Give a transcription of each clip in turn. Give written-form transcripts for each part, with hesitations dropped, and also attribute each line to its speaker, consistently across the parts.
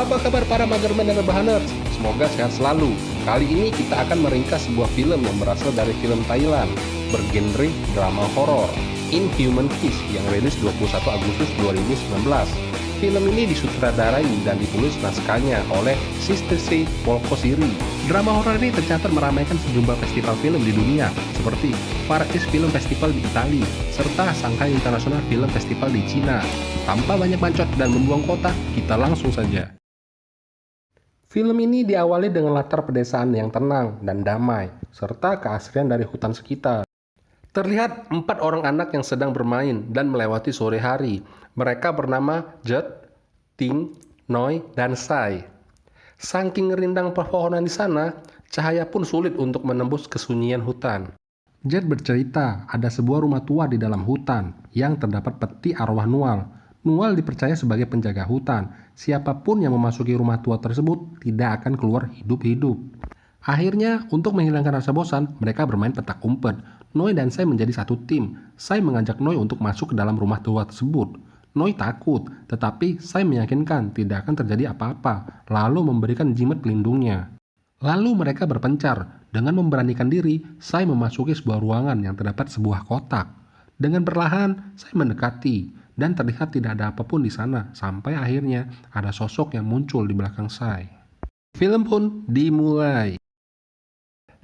Speaker 1: Apa kabar para Magerman dan Rebahaners? Semoga sehat selalu. Kali ini kita akan meringkas sebuah film yang berasal dari film Thailand bergenre drama horor, Inhuman Kiss, yang rilis 21 Agustus 2019. Film ini disutradarai dan ditulis naskahnya oleh Sister C. Polkosiri. Drama horor ini tercatat meramaikan sejumlah festival film di dunia, seperti Paris Film Festival di Italia, serta Shanghai International Film Festival di Cina. Tanpa banyak bacot dan membuang kota, kita langsung saja. Film ini diawali dengan latar pedesaan yang tenang dan damai, serta keasrian dari hutan sekitar. Terlihat 4 orang anak yang sedang bermain dan melewati sore hari. Mereka bernama Judd, Ting, Noi, dan Sai. Saking rindang pepohonan di sana, cahaya pun sulit untuk menembus kesunyian hutan. Judd bercerita ada sebuah rumah tua di dalam hutan yang terdapat peti arwah Nual. Nual dipercaya sebagai penjaga hutan. Siapapun yang memasuki rumah tua tersebut tidak akan keluar hidup-hidup. Akhirnya, untuk menghilangkan rasa bosan, mereka bermain petak umpet. Noi dan Sai menjadi satu tim. Sai mengajak Noi untuk masuk ke dalam rumah tua tersebut. Noi takut, tetapi Sai meyakinkan tidak akan terjadi apa-apa, lalu memberikan jimat pelindungnya. Lalu mereka berpencar. Dengan memberanikan diri, Sai memasuki sebuah ruangan yang terdapat sebuah kotak. Dengan perlahan, Sai mendekati, dan terlihat tidak ada apapun di sana, sampai akhirnya ada sosok yang muncul di belakang Sai. Film pun dimulai.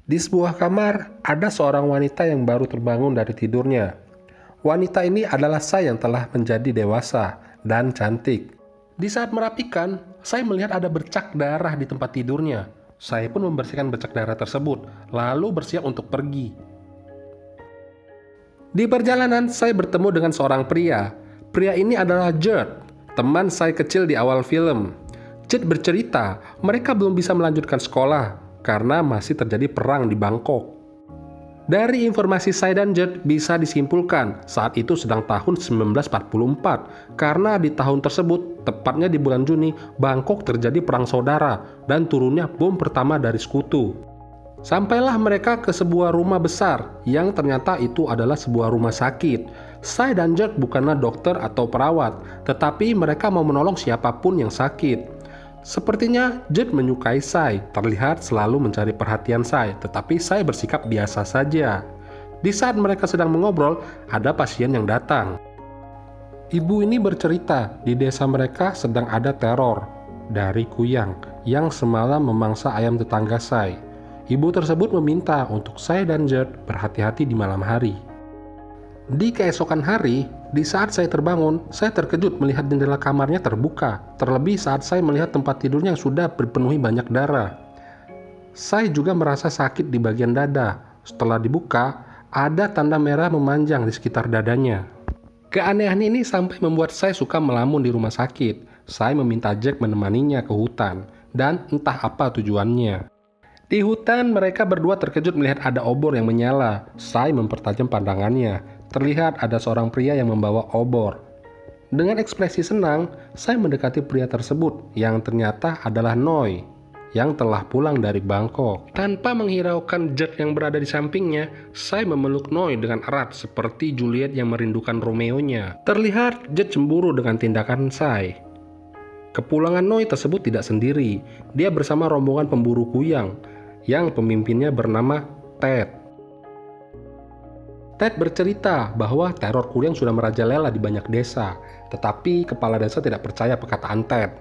Speaker 1: Di sebuah kamar, ada seorang wanita yang baru terbangun dari tidurnya. Wanita ini adalah Sai yang telah menjadi dewasa dan cantik. Di saat merapikan, Sai melihat ada bercak darah di tempat tidurnya. Sai pun membersihkan bercak darah tersebut, lalu bersiap untuk pergi. Di perjalanan, Sai bertemu dengan seorang pria. Pria ini adalah Judd, teman Sai kecil di awal film. Judd bercerita, mereka belum bisa melanjutkan sekolah karena masih terjadi perang di Bangkok. Dari informasi Sai dan Judd bisa disimpulkan saat itu sedang tahun 1944, karena di tahun tersebut, tepatnya di bulan Juni, Bangkok terjadi perang saudara dan turunnya bom pertama dari sekutu. Sampailah mereka ke sebuah rumah besar yang ternyata itu adalah sebuah rumah sakit. Sai dan Judd bukanlah dokter atau perawat, tetapi mereka mau menolong siapapun yang sakit. Sepertinya Judd menyukai Sai, terlihat selalu mencari perhatian Sai, tetapi Sai bersikap biasa saja. Di saat mereka sedang mengobrol, ada pasien yang datang. Ibu ini bercerita, di desa mereka sedang ada teror dari kuyang yang semalam memangsa ayam tetangga Sai. Ibu tersebut meminta untuk Sai dan Judd berhati-hati di malam hari. Di keesokan hari, di saat saya terbangun, saya terkejut melihat jendela kamarnya terbuka. Terlebih saat saya melihat tempat tidurnya yang sudah dipenuhi banyak darah. Saya juga merasa sakit di bagian dada. Setelah dibuka, ada tanda merah memanjang di sekitar dadanya. Keanehan ini sampai membuat saya suka melamun di rumah sakit. Saya meminta Jack menemaninya ke hutan, dan entah apa tujuannya. Di hutan, mereka berdua terkejut melihat ada obor yang menyala. Sai mempertajam pandangannya. Terlihat ada seorang pria yang membawa obor. Dengan ekspresi senang, Sai mendekati pria tersebut yang ternyata adalah Noi yang telah pulang dari Bangkok. Tanpa menghiraukan Judd yang berada di sampingnya, Sai memeluk Noi dengan erat seperti Juliet yang merindukan Romeo-nya. Terlihat Judd cemburu dengan tindakan Sai. Kepulangan Noi tersebut tidak sendiri. Dia bersama rombongan pemburu kuyang yang pemimpinnya bernama Ted. Ted bercerita bahwa teror kuyang sudah merajalela di banyak desa, tetapi kepala desa tidak percaya perkataan Ted.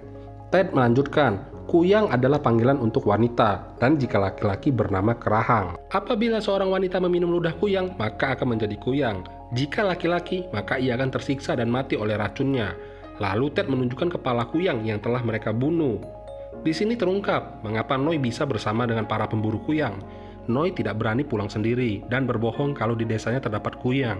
Speaker 1: Ted melanjutkan, kuyang adalah panggilan untuk wanita, dan jika laki-laki bernama kerahang. Apabila seorang wanita meminum ludah kuyang, maka akan menjadi kuyang. Jika laki-laki, maka ia akan tersiksa dan mati oleh racunnya. Lalu Ted menunjukkan kepala kuyang yang telah mereka bunuh. Di sini terungkap mengapa Noi bisa bersama dengan para pemburu kuyang. Noi tidak berani pulang sendiri dan berbohong kalau di desanya terdapat kuyang.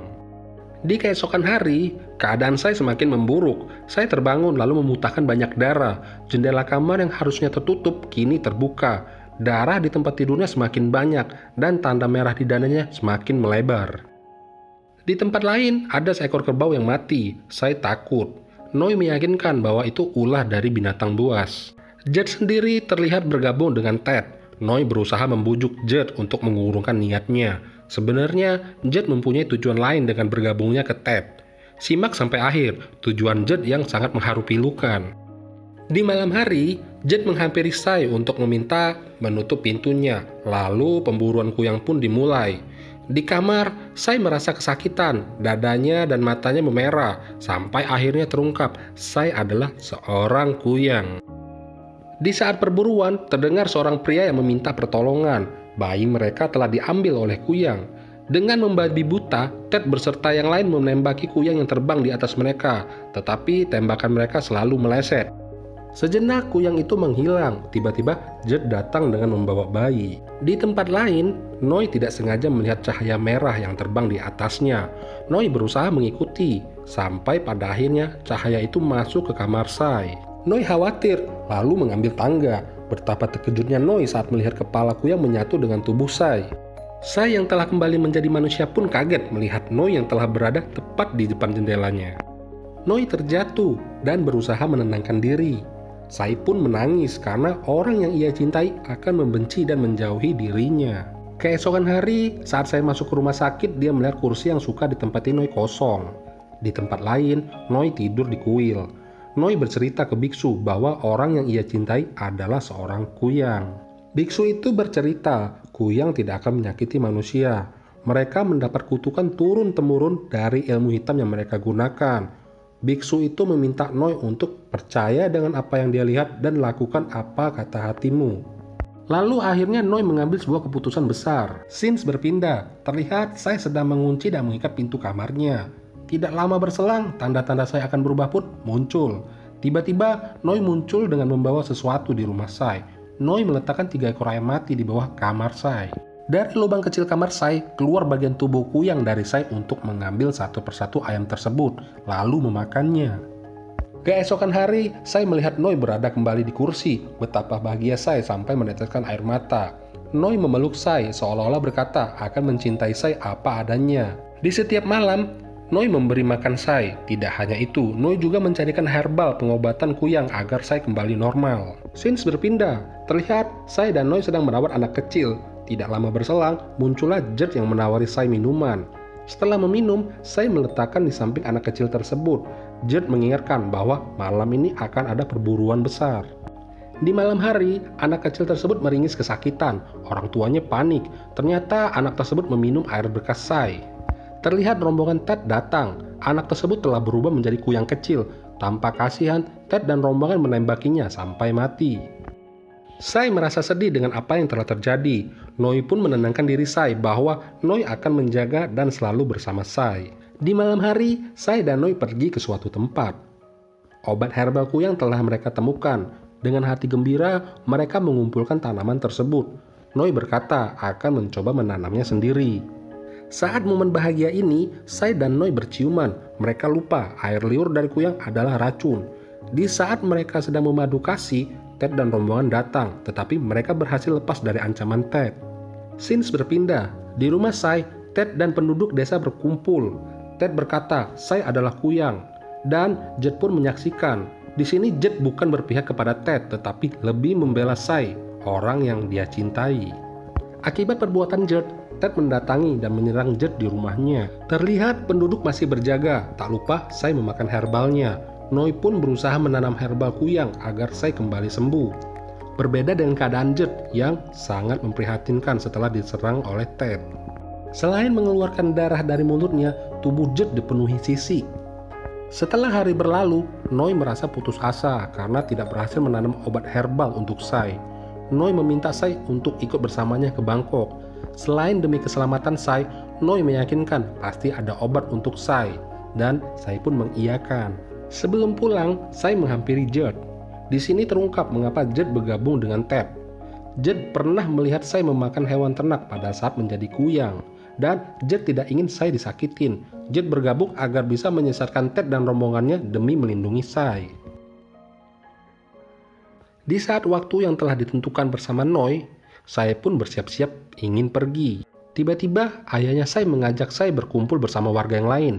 Speaker 1: Di keesokan hari, keadaan saya semakin memburuk. Saya terbangun lalu memuntahkan banyak darah. Jendela kamar yang harusnya tertutup kini terbuka. Darah di tempat tidurnya semakin banyak dan tanda merah di dadanya semakin melebar. Di tempat lain, ada seekor kerbau yang mati. Saya takut. Noi meyakinkan bahwa itu ulah dari binatang buas. Judd sendiri terlihat bergabung dengan Ted. Noi berusaha membujuk Judd untuk mengurungkan niatnya. Sebenarnya, Judd mempunyai tujuan lain dengan bergabungnya ke Ted. Simak sampai akhir, tujuan Judd yang sangat mengharu pilukan. Di malam hari, Jet menghampiri Sai untuk meminta menutup pintunya, lalu pemburuan kuyang pun dimulai. Di kamar, Sai merasa kesakitan, dadanya dan matanya memerah, sampai akhirnya terungkap Sai adalah seorang kuyang. Di saat perburuan, terdengar seorang pria yang meminta pertolongan. Bayi mereka telah diambil oleh kuyang. Dengan membabi buta, Ted beserta yang lain menembaki kuyang yang terbang di atas mereka, tetapi tembakan mereka selalu meleset. Sejenak kuyang itu menghilang, tiba-tiba Jet datang dengan membawa bayi. Di tempat lain, Noi tidak sengaja melihat cahaya merah yang terbang di atasnya. Noi berusaha mengikuti, sampai pada akhirnya cahaya itu masuk ke kamar Sai. Noi khawatir, lalu mengambil tangga. Betapa terkejutnya Noi saat melihat kepala kuyang menyatu dengan tubuh Sai. Sai yang telah kembali menjadi manusia pun kaget melihat Noi yang telah berada tepat di depan jendelanya. Noi terjatuh dan berusaha menenangkan diri. Sai pun menangis karena orang yang ia cintai akan membenci dan menjauhi dirinya. Keesokan hari, saat Sai masuk ke rumah sakit, dia melihat kursi yang suka ditempati Noi kosong. Di tempat lain, Noi tidur di kuil. Noi bercerita ke biksu bahwa orang yang ia cintai adalah seorang kuyang. Biksu itu bercerita, kuyang tidak akan menyakiti manusia. Mereka mendapat kutukan turun-temurun dari ilmu hitam yang mereka gunakan. Biksu itu meminta Noi untuk percaya dengan apa yang dia lihat dan lakukan apa kata hatimu. Lalu akhirnya Noi mengambil sebuah keputusan besar. Scenes berpindah, terlihat Sai sedang mengunci dan mengikat pintu kamarnya. Tidak lama berselang, tanda-tanda Sai akan berubah pun muncul. Tiba-tiba Noi muncul dengan membawa sesuatu di rumah Sai. Noi meletakkan 3 ekor ayam mati di bawah kamar Sai. Dari lubang kecil kamar Sai, keluar bagian tubuh kuyang dari Sai untuk mengambil satu persatu ayam tersebut, lalu memakannya. Keesokan hari, Sai melihat Noi berada kembali di kursi. Betapa bahagia Sai sampai meneteskan air mata. Noi memeluk Sai seolah-olah berkata akan mencintai Sai apa adanya. Di setiap malam, Noi memberi makan Sai. Tidak hanya itu, Noi juga mencarikan herbal pengobatan kuyang agar Sai kembali normal. Scenes berpindah, terlihat Sai dan Noi sedang merawat anak kecil. Tidak lama berselang, muncullah Jet yang menawari Sai minuman. Setelah meminum, Sai meletakkan di samping anak kecil tersebut. Jet mengingatkan bahwa malam ini akan ada perburuan besar. Di malam hari, anak kecil tersebut meringis kesakitan. Orang tuanya panik. Ternyata anak tersebut meminum air bekas Sai. Terlihat rombongan Ted datang. Anak tersebut telah berubah menjadi kuyang kecil. Tanpa kasihan, Ted dan rombongan menembakinya sampai mati. Sai merasa sedih dengan apa yang telah terjadi. Noi pun menenangkan diri Sai bahwa Noi akan menjaga dan selalu bersama Sai. Di malam hari, Sai dan Noi pergi ke suatu tempat. Obat herbal kuyang telah mereka temukan. Dengan hati gembira, mereka mengumpulkan tanaman tersebut. Noi berkata akan mencoba menanamnya sendiri. Saat momen bahagia ini, Sai dan Noi berciuman. Mereka lupa air liur dari kuyang adalah racun. Di saat mereka sedang memadu kasih, Ted dan rombongan datang, tetapi mereka berhasil lepas dari ancaman Ted. Scenes berpindah. Di rumah Sai, Ted dan penduduk desa berkumpul. Ted berkata, Sai adalah kuyang. Dan Jet pun menyaksikan. Di sini Jet bukan berpihak kepada Ted, tetapi lebih membela Sai, orang yang dia cintai. Akibat perbuatan Jet, Ted mendatangi dan menyerang Jet di rumahnya. Terlihat penduduk masih berjaga, tak lupa Sai memakan herbalnya. Noi pun berusaha menanam herbal kuyang agar Sai kembali sembuh. Berbeda dengan keadaan Jet yang sangat memprihatinkan setelah diserang oleh Ted. Selain mengeluarkan darah dari mulutnya, tubuh Jet dipenuhi sisik. Setelah hari berlalu, Noi merasa putus asa karena tidak berhasil menanam obat herbal untuk Sai. Noi meminta Sai untuk ikut bersamanya ke Bangkok. Selain demi keselamatan Sai, Noi meyakinkan pasti ada obat untuk Sai, dan Sai pun mengiyakan. Sebelum pulang, Sai menghampiri Jet. Di sini terungkap mengapa Jet bergabung dengan Ted. Jet pernah melihat Sai memakan hewan ternak pada saat menjadi kuyang, dan Jet tidak ingin Sai disakitin. Jet bergabung agar bisa menyesatkan Ted dan rombongannya demi melindungi Sai. Di saat waktu yang telah ditentukan bersama Noi, Sai pun bersiap-siap ingin pergi. Tiba-tiba ayahnya Sai mengajak Sai berkumpul bersama warga yang lain.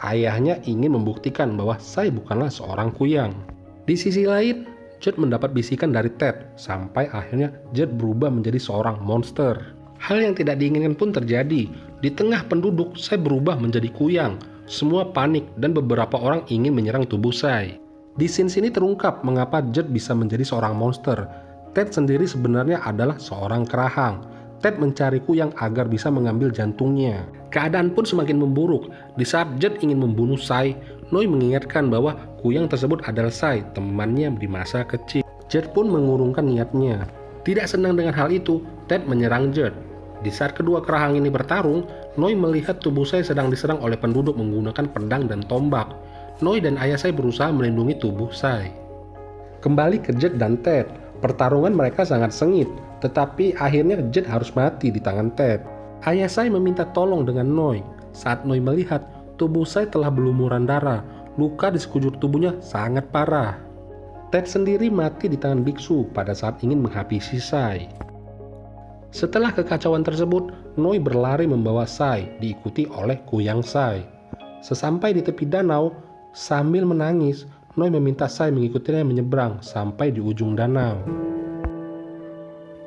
Speaker 1: Ayahnya ingin membuktikan bahwa Sai bukanlah seorang kuyang. Di sisi lain, Jet mendapat bisikan dari Ted, sampai akhirnya Jet berubah menjadi seorang monster. Hal yang tidak diinginkan pun terjadi. Di tengah penduduk, Sai berubah menjadi kuyang. Semua panik dan beberapa orang ingin menyerang tubuh Sai. Di scene sini terungkap mengapa Judd bisa menjadi seorang monster. Ted sendiri sebenarnya adalah seorang kerahang. Ted mencari Kuyang agar bisa mengambil jantungnya. Keadaan pun semakin memburuk. Di saat Judd ingin membunuh Sai, Noi mengingatkan bahwa Kuyang tersebut adalah Sai, temannya di masa kecil. Judd pun mengurungkan niatnya. Tidak senang dengan hal itu, Ted menyerang Judd. Di saat kedua kerahang ini bertarung, Noi melihat tubuh Sai sedang diserang oleh penduduk menggunakan pedang dan tombak. Noi dan ayah Sai berusaha melindungi tubuh Sai. Kembali ke Judd dan Ted, pertarungan mereka sangat sengit, tetapi akhirnya Judd harus mati di tangan Ted. Ayah Sai meminta tolong dengan Noi. Saat Noi melihat, tubuh Sai telah berlumuran darah, luka di sekujur tubuhnya sangat parah. Ted sendiri mati di tangan biksu pada saat ingin menghabisi Sai. Setelah kekacauan tersebut, Noi berlari membawa Sai, diikuti oleh Kuyang Sai. Sesampai di tepi danau, sambil menangis, Noi meminta Sai mengikutinya menyeberang sampai di ujung danau.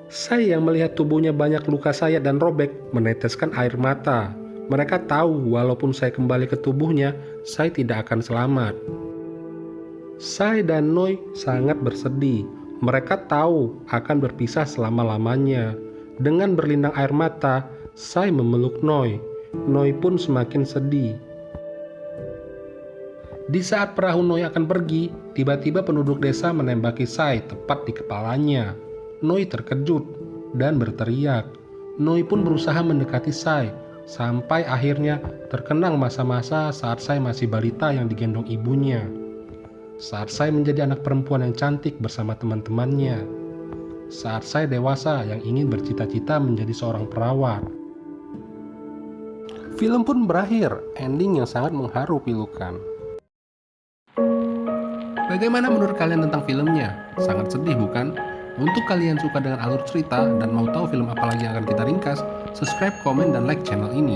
Speaker 1: Sai yang melihat tubuhnya banyak luka sayat dan robek, meneteskan air mata. Mereka tahu walaupun Sai kembali ke tubuhnya, Sai tidak akan selamat. Sai dan Noi sangat bersedih. Mereka tahu akan berpisah selama-lamanya. Dengan berlinang air mata, Sai memeluk Noi. Noi pun semakin sedih. Di saat perahu Noi akan pergi, tiba-tiba penduduk desa menembaki Sai tepat di kepalanya. Noi terkejut dan berteriak. Noi pun berusaha mendekati Sai, sampai akhirnya terkenang masa-masa saat Sai masih balita yang digendong ibunya. Saat Sai menjadi anak perempuan yang cantik bersama teman-temannya. Saat Sai dewasa yang ingin bercita-cita menjadi seorang perawat. Film pun berakhir, ending yang sangat mengharu pilukan. Bagaimana menurut kalian tentang filmnya? Sangat sedih bukan? Untuk kalian suka dengan alur cerita dan mau tahu film apa lagi yang akan kita ringkas, subscribe, komen, dan like channel ini.